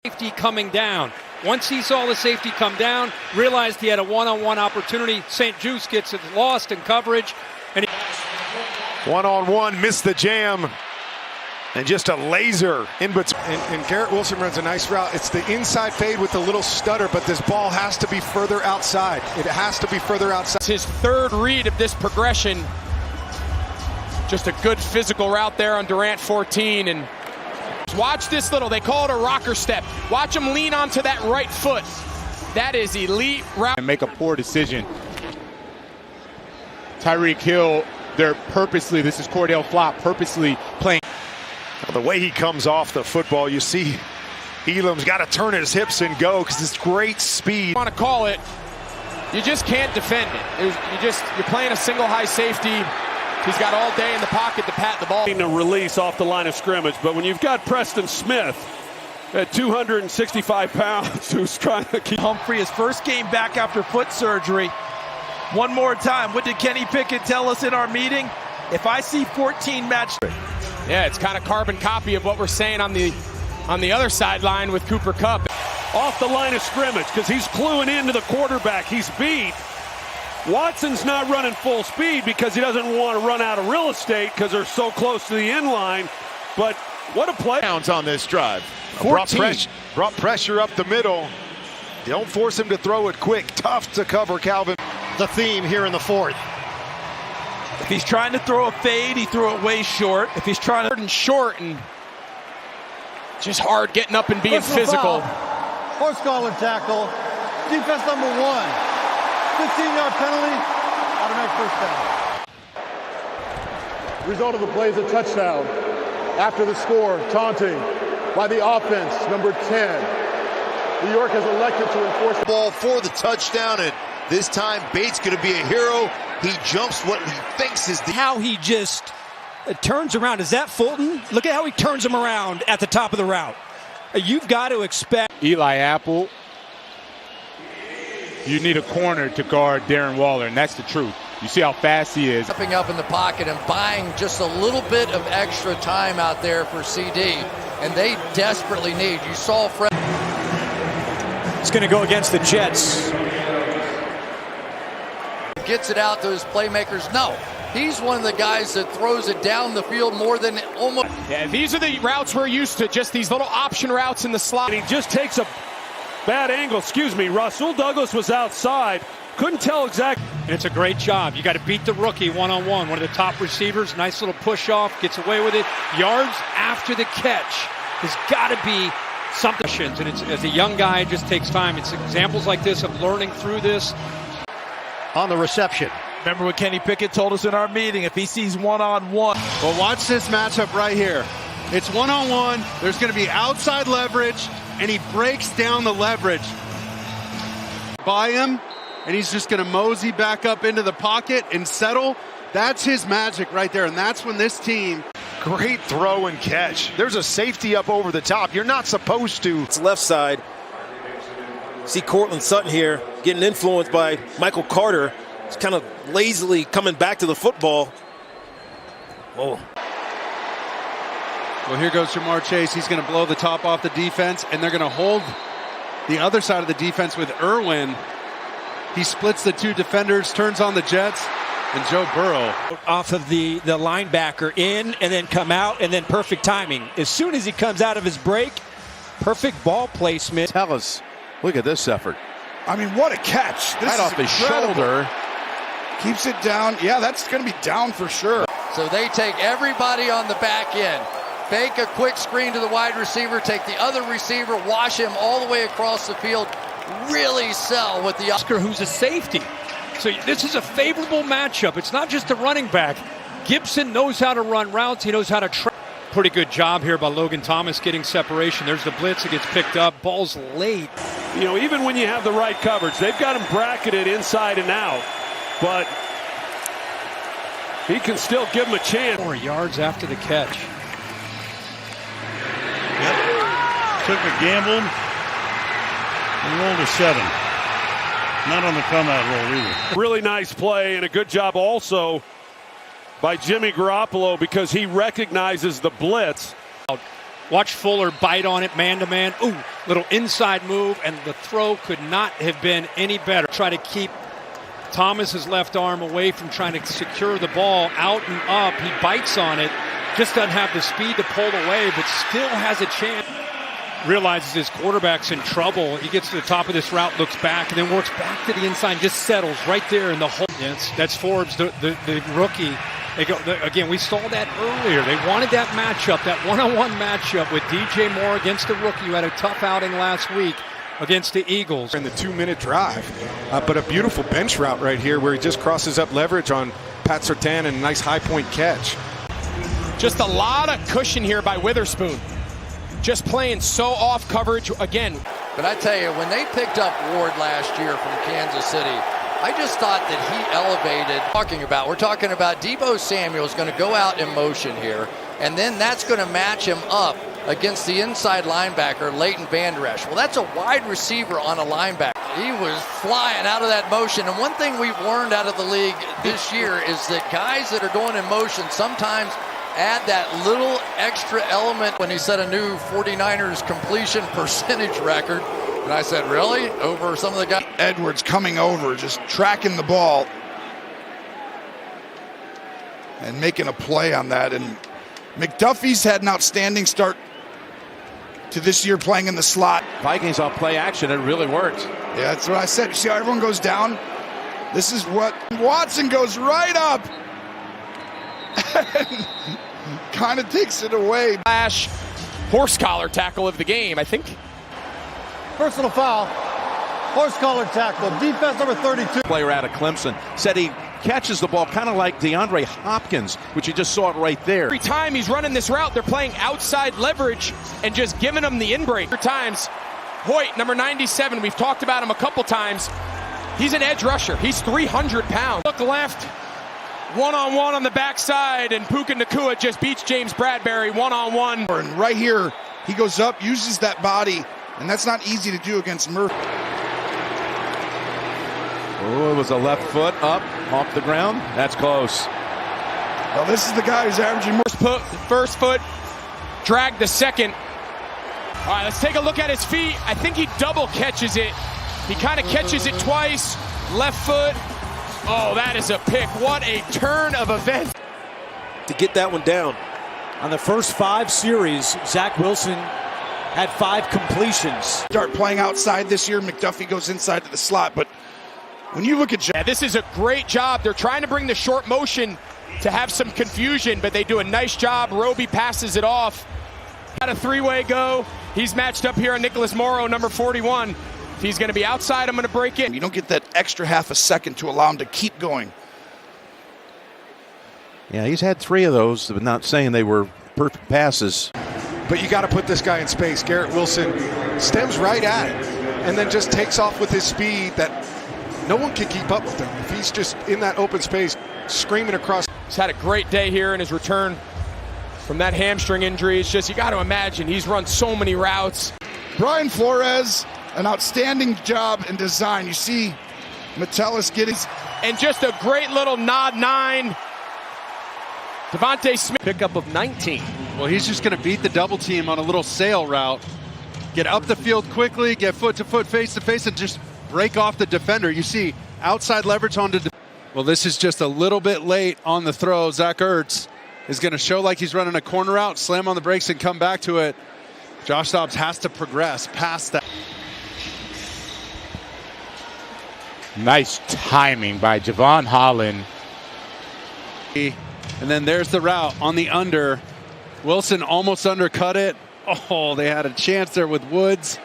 Safety coming down. Once he saw the safety come down, realized he had a one-on-one opportunity. St. Juice gets it lost in coverage. And one-on-one, missed the jam. And just a laser in between. And Garrett Wilson runs a nice route. It's the inside fade with the little stutter, but this ball has to be further outside. It has to be further outside. It's his third read of this progression. Just a good physical route there on Durant 14. And watch this little, they call it a rocker step. Watch him lean onto that right foot. That is elite route. And make a poor decision. Tyreek Hill, they're purposely, this is Cordell Flott, purposely playing. The way he comes off the football, you see Elam's got to turn his hips and go because it's great speed. Want to call it, you just can't defend it. You're playing a single high safety. He's got all day in the pocket to pat the ball. A release off the line of scrimmage, but when you've got Preston Smith at 265 pounds who's trying to keep Humphrey, his first game back after foot surgery. One more time, what did Kenny Pickett tell us in our meeting? If I see 14 match. Yeah, it's kind of carbon copy of what we're saying on the other sideline with Cooper Kupp. off the line of scrimmage because he's cluing into the quarterback. He's beat. Watson's not running full speed because he doesn't want to run out of real estate because they're so close to the end line. But what a play. On this drive. Brought pressure up the middle. Don't force him to throw it quick. Tough to cover, Calvin. The theme here in the fourth. If he's trying to throw a fade, he threw it way short. If he's trying to short and just hard getting up and being physical. Horse collar tackle. Defense number 1. 15-yard penalty. Automatic first down. Result of the play is a touchdown. After the score, taunting by the offense, number 10. New York has elected to enforce the ball for the touchdown, and this time Bates going to be a hero. He jumps what he thinks is the... How he just turns around. Is that Fulton? Look at how he turns him around at the top of the route. You've got to expect... Eli Apple, you need a corner to guard Darren Waller, and that's the truth. You see how fast he is. Stepping up in the pocket and buying just a little bit of extra time out there for CD, and they desperately need. You saw Fred. It's going to go against the Jets. Gets it out to his playmakers. No, he's one of the guys that throws it down the field more than almost. Yeah, these are the routes we're used to, just these little option routes in the slot. And he just takes a bad angle. Excuse me, Russell Douglas was outside. Couldn't tell exactly. And it's a great job. You got to beat the rookie one-on-one. One of the top receivers. Nice little push-off. Gets away with it. Yards after the catch. Has got to be something. And it's, as a young guy, it just takes time. It's examples like this of learning through this. On the reception. Remember what Kenny Pickett told us in our meeting, if he sees one-on-one. Well, watch this matchup right here. It's one-on-one. There's going to be outside leverage, and he breaks down the leverage by him, and he's just going to mosey back up into the pocket and settle. That's his magic right there, and that's when this team... Great throw and catch. There's a safety up over the top. You're not supposed to. It's left side. See Cortland Sutton here getting influenced by Michael Carter. He's kind of lazily coming back to the football. Whoa. Well, here goes Jamar Chase. He's going to blow the top off the defense, and they're going to hold the other side of the defense with Irwin. He splits the two defenders, turns on the Jets, and Joe Burrow. Off of the linebacker in and then come out, and then perfect timing. As soon as he comes out of his break, perfect ball placement. Tell us, look at this effort. I mean, what a catch. This right off his shoulder. Keeps it down. Yeah, that's going to be down for sure. So they take everybody on the back end. Fake a quick screen to the wide receiver, take the other receiver, wash him all the way across the field. Really sell with the Oscar, who's a safety. So this is a favorable matchup. It's not just a running back. Gibson knows how to run routes. He knows how to track. Pretty good job here by Logan Thomas getting separation. There's the blitz. It gets picked up. Ball's late. You know, even when you have the right coverage, they've got him bracketed inside and out. But he can still give him a chance. 4 yards after the catch. Yep. Took a gamble and rolled a 7. Not on the come-out roll either. Really nice play and a good job also by Jimmy Garoppolo because he recognizes the blitz. Watch Fuller bite on it, man-to-man. Ooh, little inside move, and the throw could not have been any better. Try to keep Thomas's left arm away from trying to secure the ball out and up. He bites on it, just doesn't have the speed to pull away, but still has a chance. Realizes his quarterback's in trouble. He gets to the top of this route, looks back, and then works back to the inside and just settles right there in the hole. That's Forbes, the rookie. Again, we saw that earlier. They wanted that matchup, that one-on-one matchup with DJ Moore against the rookie who had a tough outing last week against the Eagles. In the 2-minute drive, but a beautiful bench route right here where he just crosses up leverage on Pat Surtain and a nice high point catch. Just a lot of cushion here by Witherspoon. Just playing so off coverage again. But I tell you, when they picked up Ward last year from Kansas City, I just thought that he elevated. We're talking about Deebo Samuel is going to go out in motion here, and then that's going to match him up against the inside linebacker, Leighton Vander Esch. Well, that's a wide receiver on a linebacker. He was flying out of that motion, and one thing we've learned out of the league this year is that guys that are going in motion sometimes add that little extra element. When he set a new 49ers completion percentage record, and I said, really? Over some of the guys? Edwards coming over, just tracking the ball and making a play on that. And McDuffie's had an outstanding start to this year playing in the slot. Vikings off play action, it really worked. Yeah, that's what I said. You see how everyone goes down? This is what Watson goes right up. Kind of takes it away. Flash horse collar tackle of the game, I think. Personal foul. Horse collar tackle. Defense number 32. Player out of Clemson said he catches the ball kind of like DeAndre Hopkins, which you just saw it right there. Every time he's running this route, they're playing outside leverage and just giving him the in-break. Times, Hoyt, number 97, we've talked about him a couple times. He's an edge rusher. He's 300 pounds. Look left, one-on-one on the backside, and Puka Nacua just beats James Bradbury one-on-one. And right here, he goes up, uses that body, and that's not easy to do against Murphy. Oh, it was a left foot up off the ground. That's close. Well, this is the guy who's averaging more. First foot, drag the second. All right, let's take a look at his feet. I think he double catches it. He kind of catches it twice. Left foot. Oh, that is a pick. What a turn of events. To get that one down. On the first 5 series, Zach Wilson had 5 completions. Start playing outside this year. McDuffie goes inside to the slot, but when you look at this is a great job. They're trying to bring the short motion to have some confusion, but they do a nice job. Roby passes it off. Got a 3-way go. He's matched up here on Nicholas Morrow, number 41. If he's going to be outside, I'm going to break in. You don't get that extra half a second to allow him to keep going. Yeah, he's had 3 of those, but not saying they were perfect passes. But you got to put this guy in space. Garrett Wilson stems right at it and then just takes off with his speed that no one can keep up with him. If he's just in that open space, screaming across. He's had a great day here in his return from that hamstring injury. It's just, you got to imagine, he's run so many routes. Brian Flores, an outstanding job in design. You see Metellus getting. And just a great little nod 9. Devontae Smith. Pickup of 19. Well, he's just going to beat the double team on a little sail route. Get up the field quickly, get foot to foot, face to face, and just break off the defender. You see outside leverage onto. Well, this is just a little bit late on the throw. Zach Ertz is going to show like he's running a corner out, slam on the brakes, and come back to it. Josh Dobbs has to progress past that. Nice timing by Javon Holland. And then there's the route on the under. Wilson almost undercut it. Oh, they had a chance there with Woods.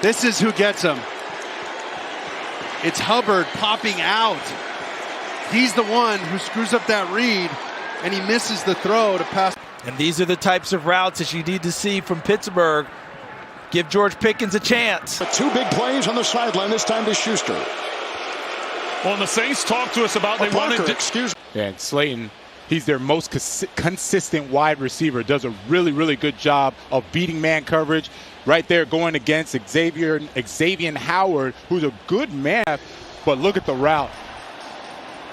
This is who gets him. It's Hubbard popping out. He's the one who screws up that read, and he misses the throw to pass. And these are the types of routes that you need to see from Pittsburgh. Give George Pickens a chance. 2 big plays on the sideline, this time to Schuster. Well, and the Saints talked to us about they wanted to. Excuse me. And Slayton, he's their most consistent wide receiver. Does a really, really good job of beating man coverage. Right there going against Xavier Howard, who's a good man. But look at the route.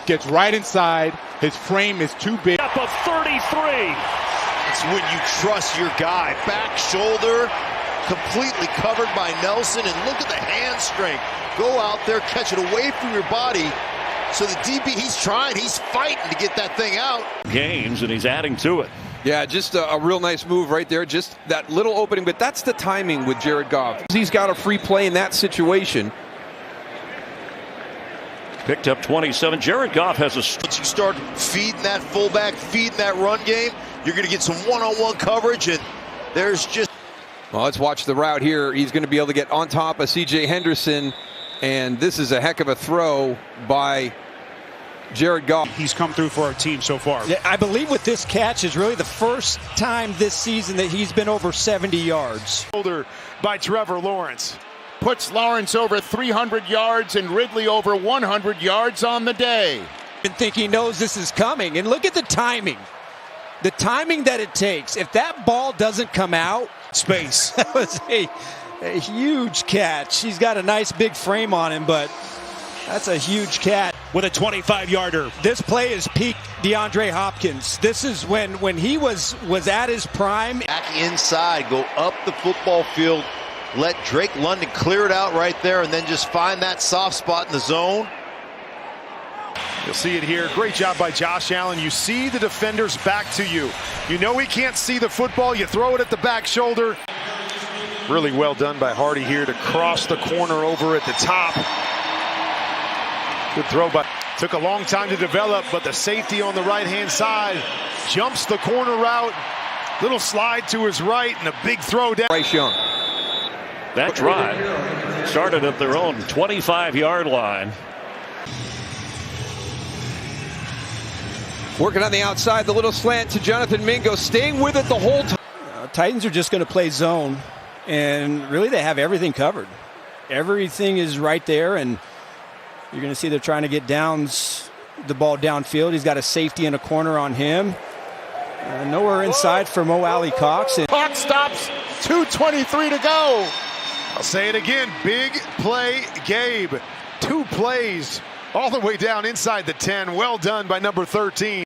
Gets right inside. His frame is too big. Up of 33. That's when you trust your guy. Back shoulder, completely covered by Nelson, and look at the hand strength. Go out there, catch it away from your body. So the DB, he's trying, he's fighting to get that thing out. Games, and he's adding to it. Yeah, just a real nice move right there. Just that little opening, but that's the timing with Jared Goff. He's got a free play in that situation. Picked up 27. Jared Goff has a... Once you start feeding that fullback, feeding that run game, you're going to get some one-on-one coverage, and there's just... Well, let's watch the route here. He's going to be able to get on top of C.J. Henderson, and this is a heck of a throw by Jared Goff. He's come through for our team so far. Yeah, I believe with this catch is really the first time this season that he's been over 70 yards. Shoulder by Trevor Lawrence. Puts Lawrence over 300 yards and Ridley over 100 yards on the day. And think he knows this is coming. And look at the timing. The timing that it takes. If that ball doesn't come out, space. That was a huge catch. He's got a nice big frame on him, but that's a huge catch. With a 25-yarder. This play is peak DeAndre Hopkins. This is when he was at his prime. Back inside, go up the football field, let Drake London clear it out right there, and then just find that soft spot in the zone. You'll see it here. Great job by Josh Allen. You see the defender's back to you. You know he can't see the football. You throw it at the back shoulder. Really well done by Hardy here to cross the corner over at the top. Good throw, but took a long time to develop, but the safety on the right-hand side jumps the corner route. Little slide to his right and a big throw down. Bryce Young. That drive started at their own 25-yard line. Working on the outside, the little slant to Jonathan Mingo, staying with it the whole time. Titans are just going to play zone, and really they have everything covered. Everything is right there, and you're going to see they're trying to get the ball downfield. He's got a safety in a corner on him. Nowhere inside for Mo Alley Cox. Clock stops, 2:23 to go. I'll say it again, big play Gabe. 2 plays all the way down inside the 10. Well done by number 13.